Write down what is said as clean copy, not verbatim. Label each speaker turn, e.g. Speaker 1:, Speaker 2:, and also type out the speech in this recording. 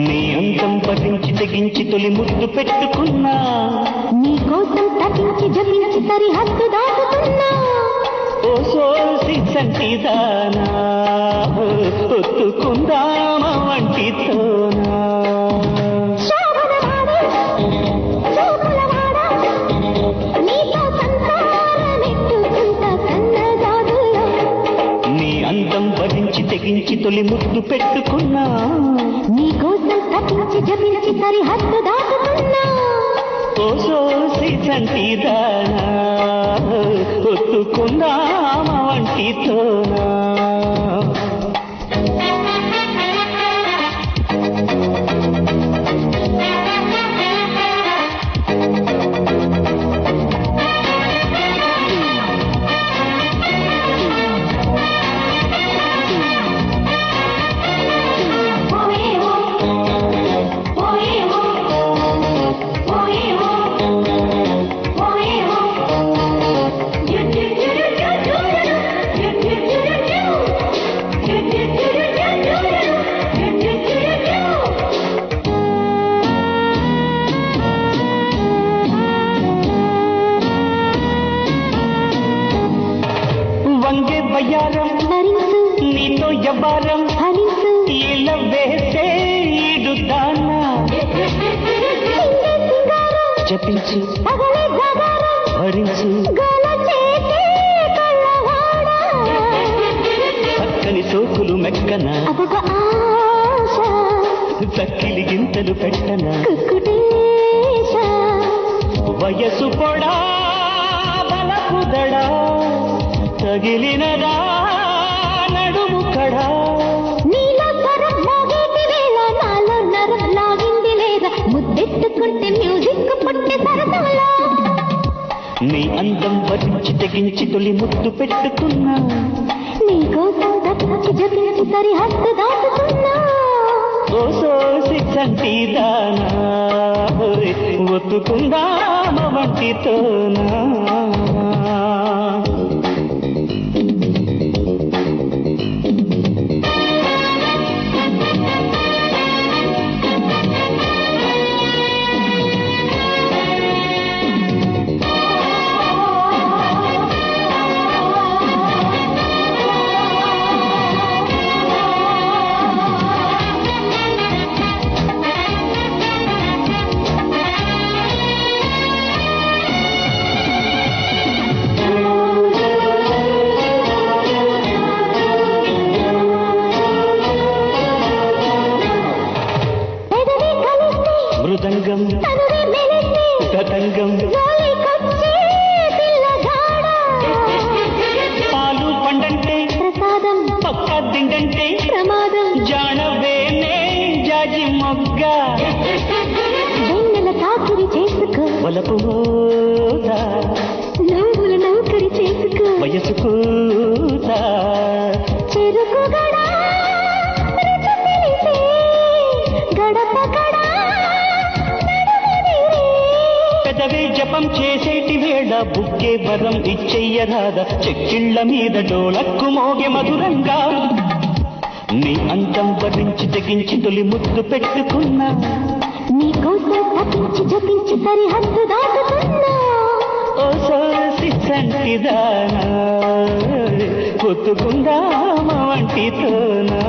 Speaker 1: నీ అందం పఠించి తెగించి తొలి ముద్దు పెట్టుకున్నా,
Speaker 2: నీ కోసం తగ్గించి జపించి సరిహద్దు దాటుతున్నా.
Speaker 1: ఓ సోసి సంటిదానా ఒత్తుకుందామా వంటితోనా. నీ అందం భరించి తెగించి తొలి ముద్దు పెట్టుకున్నా,
Speaker 2: నీ కోసం తగ్గించి జపించి సరిహద్దు దాటుతున్నా.
Speaker 1: ఓ సోసి సంటిదానా ఒత్తుకుందామా వంటితోనా. వంగే బయ్యారం నీతో ఎవ్వారం ఇలా వేసే ఈడుతానా. జపించు భరించు పక్కని సోకులు మెక్కన, చక్కిలి గింతలు పెట్టన. వయసు పొడా బలపుదడా తగిలినదా నడుము కడా.
Speaker 2: ముద్దెట్టుకుంటే మ్యూజిక్ పుట్టే సరదాలా.
Speaker 1: నీ అందం భరించి తెగించి తొలి ముద్దు పెట్టుకున్నా,
Speaker 2: నీ కోసం తగ్గించి జపించి సరిహద్దు దాటుతున్నా.
Speaker 1: ఓ సోసి సంటిదానా ఒత్తుకుందామా వంటితోనా. మృదంగం గతంగం పాలు పండంటే
Speaker 2: ప్రసాదం,
Speaker 1: పక్క దిండంటే
Speaker 2: ప్రమాదం.
Speaker 1: జానవేనే జాజి మొగ్గ
Speaker 2: వెన్నెల తాకిడి చేసుకో,
Speaker 1: వలపు
Speaker 2: నవ్వుల నౌకరి చేసుకో.
Speaker 1: వయసు కూత
Speaker 2: చెరుకు గడా రుచి తెలిసే గడప గడా
Speaker 1: పెదవే జపం చేసేటి వేళ బుక్కే వరం ఇచ్చెయ్యరాద. చెక్కిళ్ళ మీద డోలక్కు మోగే మధురంగా. నీ అందం భరించి తెగించి తొలి ముద్దు పెట్టుకున్నా,
Speaker 2: నీ కోసం తప్పించి జపించి సరిహద్దు దాటుతున్నా.
Speaker 1: ఓ సోసి సంటిదానా ఒత్తుకుందామా వంటితోనా.